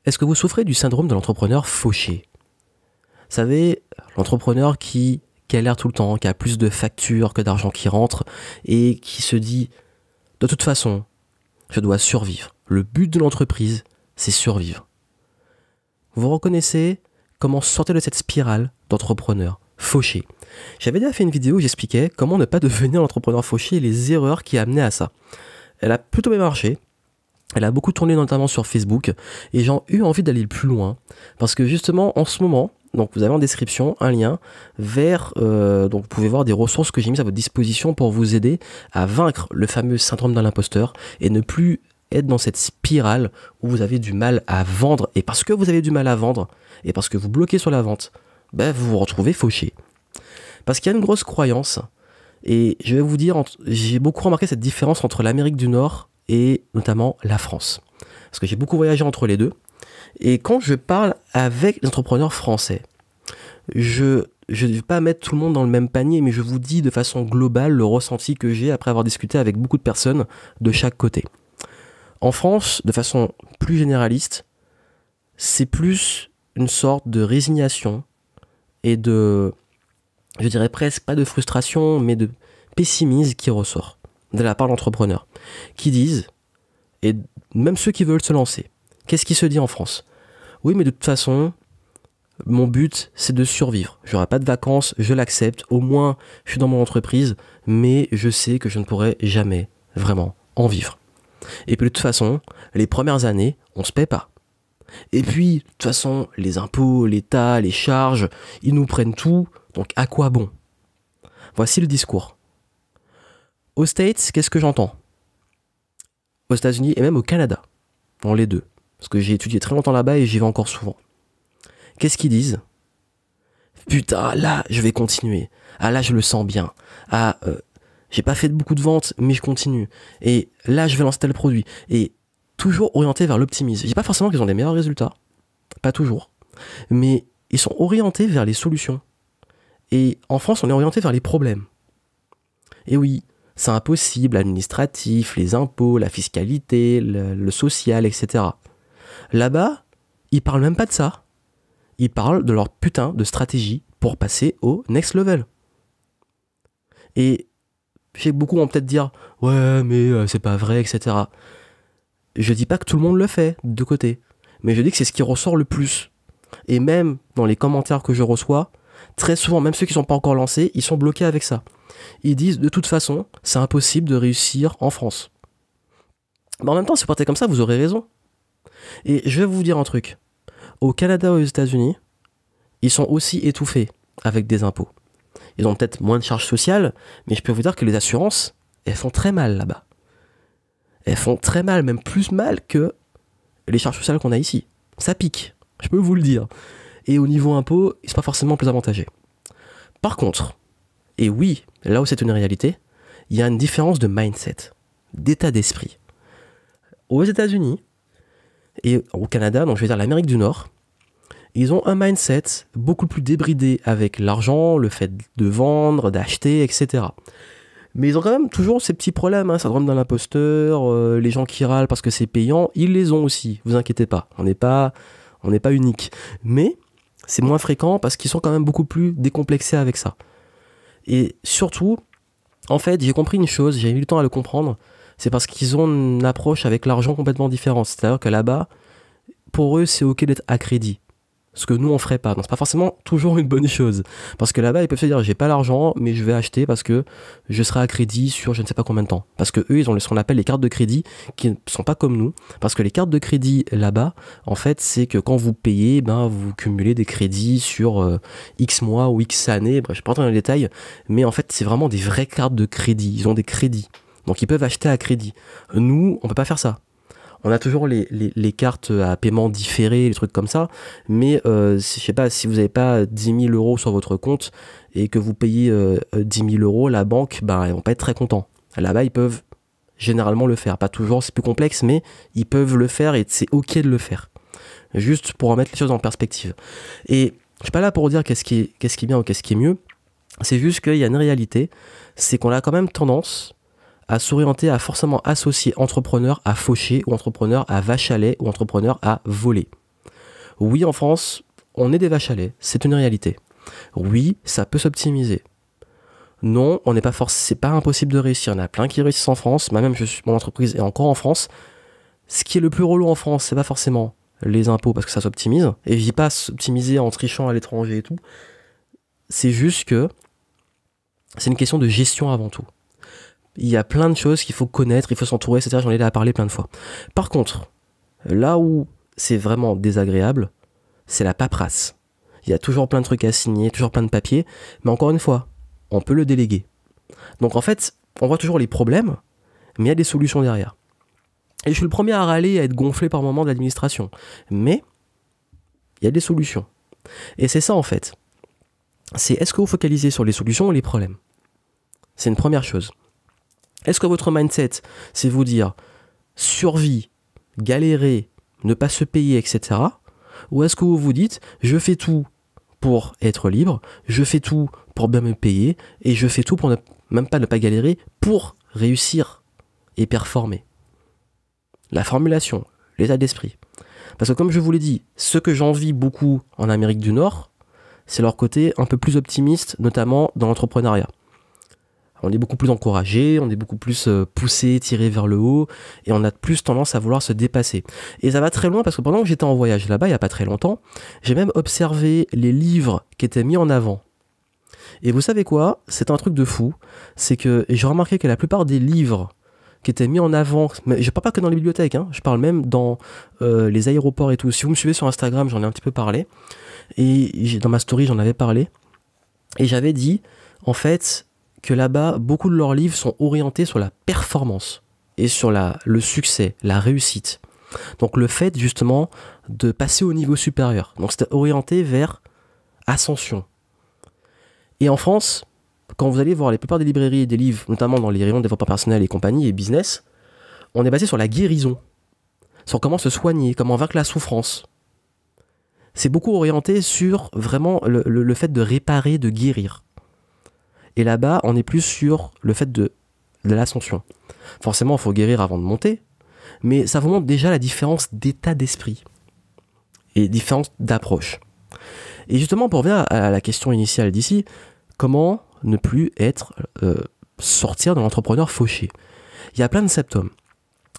Est-ce que vous souffrez du syndrome de l'entrepreneur fauché? Vous savez, l'entrepreneur qui galère tout le temps, qui a plus de factures que d'argent qui rentre et qui se dit « de toute façon, je dois survivre. Le but de l'entreprise, c'est survivre. » Vous reconnaissez comment sortir de cette spirale d'entrepreneur fauché. J'avais déjà fait une vidéo où j'expliquais comment ne pas devenir l'entrepreneur fauché et les erreurs qui amenaient à ça. Elle a plutôt bien marché. Elle a beaucoup tourné notamment sur Facebook et j'ai eu envie d'aller plus loin parce que justement en ce moment, donc vous avez en description un lien vers, donc vous pouvez voir des ressources que j'ai mises à votre disposition pour vous aider à vaincre le fameux syndrome de l'imposteur et ne plus être dans cette spirale où vous avez du mal à vendre et parce que vous avez du mal à vendre et parce que vous bloquez sur la vente, ben vous vous retrouvez fauché. Parce qu'il y a une grosse croyance et je vais vous dire, j'ai beaucoup remarqué cette différence entre l'Amérique du Nord et notamment la France. Parce que j'ai beaucoup voyagé entre les deux. Et quand je parle avec les entrepreneurs français, je ne vais pas mettre tout le monde dans le même panier, mais je vous dis de façon globale le ressenti que j'ai après avoir discuté avec beaucoup de personnes de chaque côté. En France, de façon plus généraliste, c'est plus une sorte de résignation et de, je dirais presque pas de frustration, mais de pessimisme qui ressort de la part d'entrepreneurs qui disent, et même ceux qui veulent se lancer, qu'est-ce qui se dit en France? Oui, mais de toute façon, mon but, c'est de survivre. J'aurai pas de vacances, je l'accepte. Au moins, je suis dans mon entreprise, mais je sais que je ne pourrai jamais vraiment en vivre. Et puis de toute façon, les premières années, on se paie pas. Et puis, de toute façon, les impôts, l'État, les charges, ils nous prennent tout, donc à quoi bon? Voici le discours. Aux States, qu'est-ce que j'entends? Aux États-Unis et même au Canada, dans les deux. Parce que j'ai étudié très longtemps là-bas et j'y vais encore souvent. Qu'est-ce qu'ils disent? Putain, là, je vais continuer. Ah, là, je le sens bien. Ah, j'ai pas fait beaucoup de ventes, mais je continue. Et là, je vais lancer tel produit. Et toujours orienté vers l'optimisme. Je dis pas forcément qu'ils ont des meilleurs résultats. Pas toujours. Mais ils sont orientés vers les solutions. Et en France, on est orienté vers les problèmes. Et oui, c'est impossible, l'administratif, les impôts, la fiscalité, le social, etc. Là-bas, ils parlent même pas de ça. Ils parlent de leur putain de stratégie pour passer au next level. Et je sais que beaucoup vont peut-être dire « Ouais, mais c'est pas vrai, etc. » Je dis pas que tout le monde le fait, de deux côtés. Mais je dis que c'est ce qui ressort le plus. Et même dans les commentaires que je reçois, très souvent, même ceux qui ne sont pas encore lancés, ils sont bloqués avec ça. Ils disent de toute façon, c'est impossible de réussir en France. Mais en même temps, si vous partez comme ça, vous aurez raison. Et je vais vous dire un truc. Au Canada et aux États-Unis, ils sont aussi étouffés avec des impôts. Ils ont peut-être moins de charges sociales, mais je peux vous dire que les assurances, elles font très mal là-bas. Elles font très mal, même plus mal que les charges sociales qu'on a ici. Ça pique, je peux vous le dire. Et au niveau impôt, c'est pas forcément plus avantagé. Par contre, et oui, là où c'est une réalité, il y a une différence de mindset, d'état d'esprit. Aux États-Unis et au Canada, donc je vais dire l'Amérique du Nord, ils ont un mindset beaucoup plus débridé avec l'argent, le fait de vendre, d'acheter, etc. Mais ils ont quand même toujours ces petits problèmes, syndrome de l'imposteur, les gens qui râlent parce que c'est payant, ils les ont aussi, vous inquiétez pas, on n'est pas unique. Mais c'est moins fréquent parce qu'ils sont quand même beaucoup plus décomplexés avec ça. Et surtout, en fait, j'ai compris une chose, j'ai eu le temps à le comprendre, c'est parce qu'ils ont une approche avec l'argent complètement différente. C'est-à-dire que là-bas, pour eux, c'est ok d'être à crédit. Ce que nous, on ferait pas. Donc, c'est pas forcément toujours une bonne chose. Parce que là-bas, ils peuvent se dire, j'ai pas l'argent, mais je vais acheter parce que je serai à crédit sur je ne sais pas combien de temps. Parce que eux, ils ont ce qu'on appelle les cartes de crédit qui ne sont pas comme nous. Parce que les cartes de crédit là-bas, en fait, c'est que quand vous payez, vous cumulez des crédits sur X mois ou X années. Bref, je ne vais pas rentrer dans les détails. Mais en fait, c'est vraiment des vraies cartes de crédit. Ils ont des crédits. Donc, ils peuvent acheter à crédit. Nous, on peut pas faire ça. On a toujours les cartes à paiement différé, les trucs comme ça, mais je sais pas, si vous n'avez pas 10 000 € sur votre compte et que vous payez 10 000 €, la banque, ils vont pas être très contents. Là-bas, ils peuvent généralement le faire. Pas toujours, c'est plus complexe, mais ils peuvent le faire et c'est ok de le faire. Juste pour remettre les choses en perspective. Et je suis pas là pour dire qu'est-ce qui est bien ou qu'est-ce qui est mieux, c'est juste qu'il y a une réalité, c'est qu'on a quand même tendance à s'orienter, à forcément associer entrepreneur à faucher ou entrepreneur à vache à lait ou entrepreneur à voler. Oui, en France, on est des vaches à lait, c'est une réalité. Oui, ça peut s'optimiser. Non, on n'est pas c'est pas impossible de réussir. Il y en a plein qui réussissent en France, moi-même mon entreprise est encore en France. Ce qui est le plus relou en France, c'est pas forcément les impôts parce que ça s'optimise, et je dis pas s'optimiser en trichant à l'étranger et tout, c'est juste que c'est une question de gestion avant tout. Il y a plein de choses qu'il faut connaître, il faut s'entourer, etc. J'en ai déjà parlé plein de fois. Par contre, là où c'est vraiment désagréable, c'est la paperasse. Il y a toujours plein de trucs à signer, toujours plein de papiers, mais encore une fois, on peut le déléguer. Donc en fait, on voit toujours les problèmes, mais il y a des solutions derrière. Et je suis le premier à râler, à être gonflé par moment de l'administration. Mais il y a des solutions. Et c'est ça en fait. C'est est-ce que vous focalisez sur les solutions ou les problèmes? C'est une première chose. Est-ce que votre mindset, c'est vous dire survie, galérer, ne pas se payer, etc. Ou est-ce que vous vous dites je fais tout pour être libre, je fais tout pour bien me payer, et je fais tout pour même pas ne pas galérer, pour réussir et performer? La formulation, l'état d'esprit. Parce que comme je vous l'ai dit, ce que j'envie beaucoup en Amérique du Nord, c'est leur côté un peu plus optimiste, notamment dans l'entrepreneuriat. On est beaucoup plus encouragé, on est beaucoup plus poussé, tiré vers le haut, et on a plus tendance à vouloir se dépasser. Et ça va très loin parce que pendant que j'étais en voyage là-bas, il n'y a pas très longtemps, j'ai même observé les livres qui étaient mis en avant. Et vous savez quoi? C'est un truc de fou. C'est que j'ai remarqué que la plupart des livres qui étaient mis en avant, mais je parle pas que dans les bibliothèques, hein, je parle même dans les aéroports et tout. Si vous me suivez sur Instagram, j'en ai un petit peu parlé. Et dans ma story, j'en avais parlé. Et j'avais dit, en fait, que là-bas, beaucoup de leurs livres sont orientés sur la performance et sur le succès, la réussite. Donc le fait justement de passer au niveau supérieur. Donc c'était orienté vers ascension. Et en France, quand vous allez voir les plupart des librairies et des livres, notamment dans les rayons de développement personnel et compagnie et business, on est basé sur la guérison, sur comment se soigner, comment vaincre la souffrance. C'est beaucoup orienté sur vraiment le fait de réparer, de guérir. Et là-bas, on est plus sur le fait de l'ascension. Forcément, il faut guérir avant de monter, mais ça vous montre déjà la différence d'état d'esprit et différence d'approche. Et justement, pour revenir à la question initiale d'ici, comment ne plus sortir de l'entrepreneur fauché? Il y a plein de symptômes.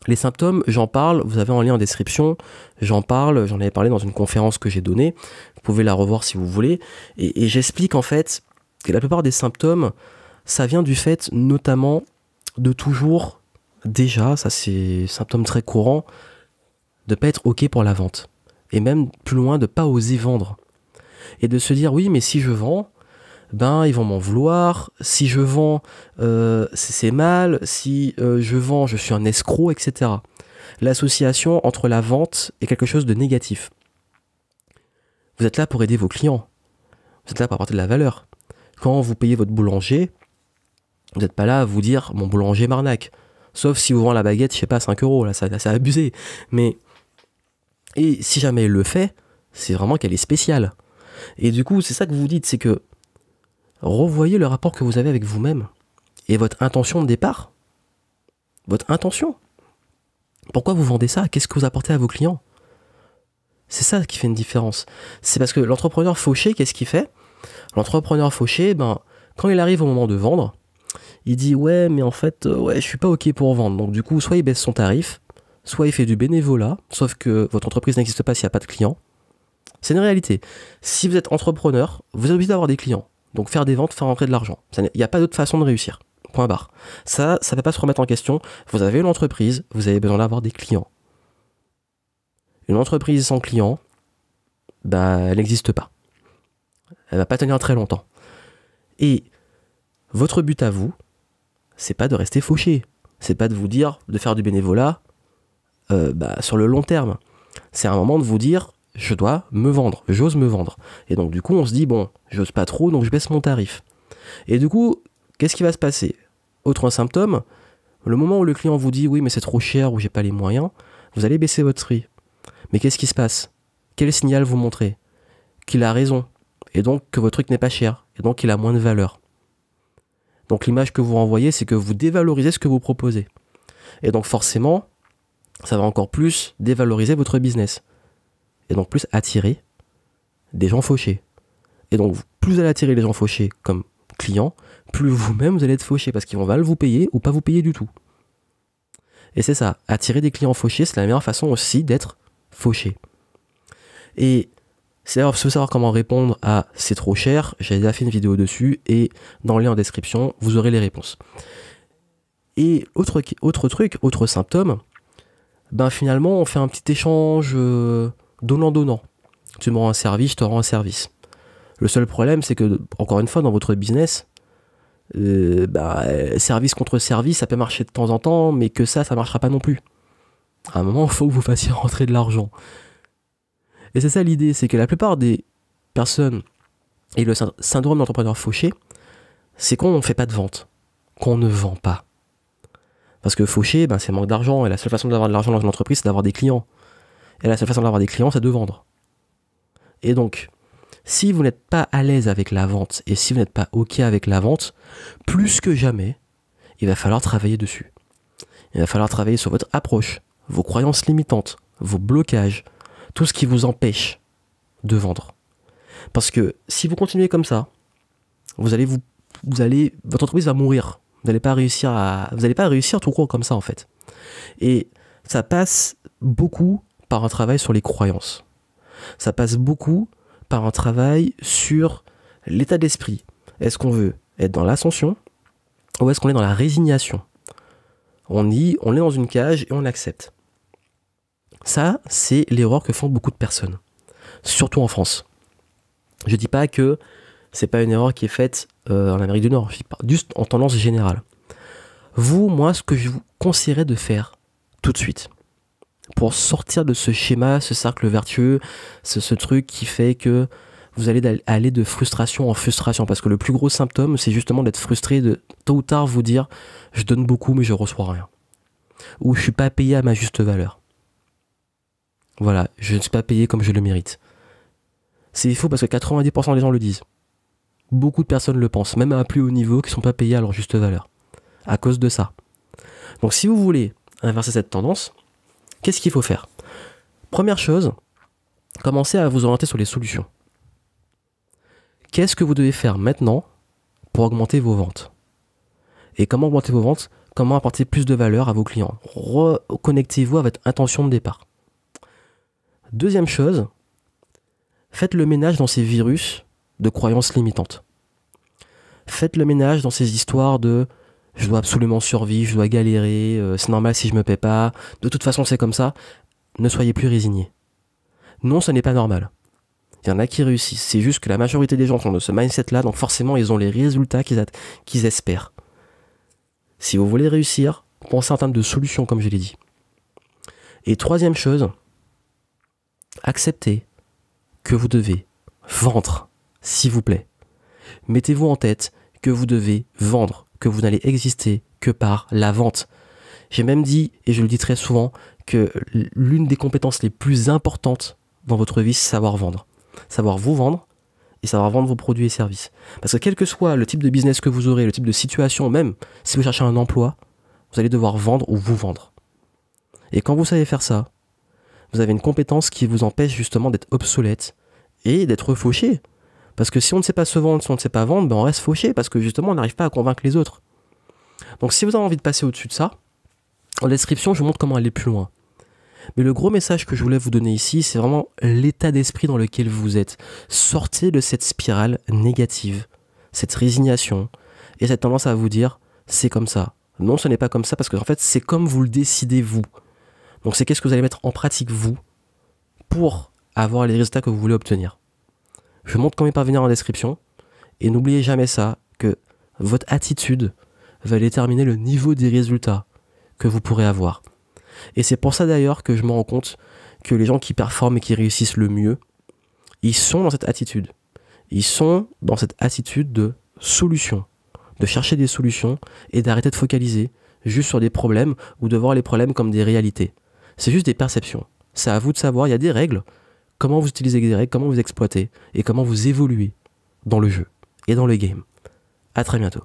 Les symptômes, j'en parle, vous avez un lien en description, j'en avais parlé dans une conférence que j'ai donnée, vous pouvez la revoir si vous voulez, et j'explique en fait que la plupart des symptômes, ça vient du fait notamment de toujours, déjà, ça c'est un symptôme très courant, de ne pas être OK pour la vente. Et même plus loin, de ne pas oser vendre. Et de se dire, oui, mais si je vends, ben ils vont m'en vouloir, si je vends, c'est mal, si je vends, je suis un escroc, etc. L'association entre la vente et quelque chose de négatif. Vous êtes là pour aider vos clients. Vous êtes là pour apporter de la valeur. Quand vous payez votre boulanger, vous n'êtes pas là à vous dire mon boulanger m'arnaque. Sauf si vous vendez la baguette, je sais pas, 5 €, là, c'est abusé. Mais, et si jamais il le fait, c'est vraiment qu'elle est spéciale. Et du coup, c'est ça que vous dites, c'est que revoyez le rapport que vous avez avec vous-même et votre intention de départ. Votre intention. Pourquoi vous vendez ça? Qu'est-ce que vous apportez à vos clients? C'est ça qui fait une différence. C'est parce que l'entrepreneur fauché, qu'est-ce qu'il fait? L'entrepreneur fauché, ben, quand il arrive au moment de vendre, il dit ouais, mais en fait, je suis pas OK pour vendre. Donc du coup, soit il baisse son tarif, soit il fait du bénévolat, sauf que votre entreprise n'existe pas s'il n'y a pas de clients. C'est une réalité. Si vous êtes entrepreneur, vous êtes obligé d'avoir des clients. Donc faire des ventes, faire rentrer de l'argent. Il n'y a pas d'autre façon de réussir. Point barre. Ça ne peut pas se remettre en question. Vous avez une entreprise, vous avez besoin d'avoir des clients. Une entreprise sans clients, bah, elle n'existe pas. Elle va pas tenir très longtemps. Et votre but à vous, c'est pas de rester fauché. C'est pas de vous dire de faire du bénévolat sur le long terme. C'est un moment de vous dire je dois me vendre, j'ose me vendre. Et donc du coup on se dit bon, j'ose pas trop, donc je baisse mon tarif. Et du coup, qu'est-ce qui va se passer? Autre symptôme, le moment où le client vous dit oui mais c'est trop cher ou j'ai pas les moyens, vous allez baisser votre prix. Mais qu'est-ce qui se passe? Quel signal vous montrez? Qu'il a raison. Et donc que votre truc n'est pas cher. Et donc qu'il a moins de valeur. Donc l'image que vous renvoyez, c'est que vous dévalorisez ce que vous proposez. Et donc forcément, ça va encore plus dévaloriser votre business. et donc plus attirer des gens fauchés. Et donc plus vous allez attirer les gens fauchés comme clients, plus vous-même vous allez être fauché parce qu'ils vont mal vous payer ou pas vous payer du tout. Et c'est ça, attirer des clients fauchés, c'est la meilleure façon aussi d'être fauché. Et si vous voulez savoir comment répondre à c'est trop cher, j'ai déjà fait une vidéo dessus et dans le lien en description, vous aurez les réponses. Et autre truc, autre symptôme, ben finalement on fait un petit échange donnant-donnant. Tu me rends un service, je te rends un service. Le seul problème, c'est que, encore une fois, dans votre business, service contre service, ça peut marcher de temps en temps, mais que ça marchera pas non plus. À un moment, il faut que vous fassiez rentrer de l'argent. Et c'est ça l'idée, c'est que la plupart des personnes, et le syndrome d'entrepreneur fauché, c'est qu'on ne fait pas de vente, qu'on ne vend pas. Parce que fauché, c'est manque d'argent, et la seule façon d'avoir de l'argent dans une entreprise, c'est d'avoir des clients. Et la seule façon d'avoir des clients, c'est de vendre. Et donc, si vous n'êtes pas à l'aise avec la vente et si vous n'êtes pas OK avec la vente, plus que jamais, il va falloir travailler dessus. Il va falloir travailler sur votre approche, vos croyances limitantes, vos blocages, tout ce qui vous empêche de vendre. Parce que si vous continuez comme ça, votre entreprise va mourir. Vous n'allez pas réussir tout court comme ça en fait. Et ça passe beaucoup par un travail sur les croyances. Ça passe beaucoup par un travail sur l'état d'esprit. Est-ce qu'on veut être dans l'ascension ou est-ce qu'on est dans la résignation? On est dans une cage et on accepte. Ça, c'est l'erreur que font beaucoup de personnes, surtout en France. Je dis pas que c'est pas une erreur qui est faite en Amérique du Nord, je parle juste en tendance générale. Moi, ce que je vous conseillerais de faire tout de suite, pour sortir de ce schéma, ce cercle vertueux, ce truc qui fait que vous allez aller de frustration en frustration. Parce que le plus gros symptôme, c'est justement d'être frustré, de tôt ou tard vous dire « je donne beaucoup mais je reçois rien ». Ou « je suis pas payé à ma juste valeur ». Voilà, je ne suis pas payé comme je le mérite. C'est faux parce que 90% des gens le disent. Beaucoup de personnes le pensent, même à un plus haut niveau, qui ne sont pas payés à leur juste valeur. À cause de ça. Donc si vous voulez inverser cette tendance, qu'est-ce qu'il faut faire? Première chose, commencez à vous orienter sur les solutions. Qu'est-ce que vous devez faire maintenant pour augmenter vos ventes? Et comment augmenter vos ventes? Comment apporter plus de valeur à vos clients? Reconnectez-vous à votre intention de départ. Deuxième chose, faites le ménage dans ces virus de croyances limitantes. Faites le ménage dans ces histoires de « je dois absolument survivre, je dois galérer, c'est normal si je me paie pas, de toute façon c'est comme ça ». Ne soyez plus résignés. Non, ce n'est pas normal. Il y en a qui réussissent. C'est juste que la majorité des gens sont de ce mindset-là, donc forcément ils ont les résultats qu'ils espèrent. Si vous voulez réussir, pensez en termes de solutions, comme je l'ai dit. Et troisième chose, acceptez que vous devez vendre, s'il vous plaît. Mettez-vous en tête que vous devez vendre, que vous n'allez exister que par la vente. J'ai même dit, et je le dis très souvent, que l'une des compétences les plus importantes dans votre vie, c'est savoir vendre. Savoir vous vendre et savoir vendre vos produits et services. Parce que quel que soit le type de business que vous aurez, le type de situation, même si vous cherchez un emploi, vous allez devoir vendre ou vous vendre. Et quand vous savez faire ça, vous avez une compétence qui vous empêche justement d'être obsolète et d'être fauché. Parce que si on ne sait pas se vendre, si on ne sait pas vendre, on reste fauché parce que justement on n'arrive pas à convaincre les autres. Donc si vous avez envie de passer au-dessus de ça, en description je vous montre comment aller plus loin. Mais le gros message que je voulais vous donner ici, c'est vraiment l'état d'esprit dans lequel vous êtes. Sortez de cette spirale négative, cette résignation et cette tendance à vous dire c'est comme ça. Non, ce n'est pas comme ça parce que en fait c'est comme vous le décidez vous. Donc c'est qu'est-ce que vous allez mettre en pratique vous pour avoir les résultats que vous voulez obtenir. Je vous montre comment y parvenir en description et n'oubliez jamais ça, que votre attitude va déterminer le niveau des résultats que vous pourrez avoir. Et c'est pour ça d'ailleurs que je me rends compte que les gens qui performent et qui réussissent le mieux, ils sont dans cette attitude. Ils sont dans cette attitude de solution, de chercher des solutions et d'arrêter de focaliser juste sur des problèmes ou de voir les problèmes comme des réalités. C'est juste des perceptions. C'est à vous de savoir, il y a des règles, comment vous utilisez les règles, comment vous exploitez et comment vous évoluez dans le jeu et dans le game. À très bientôt.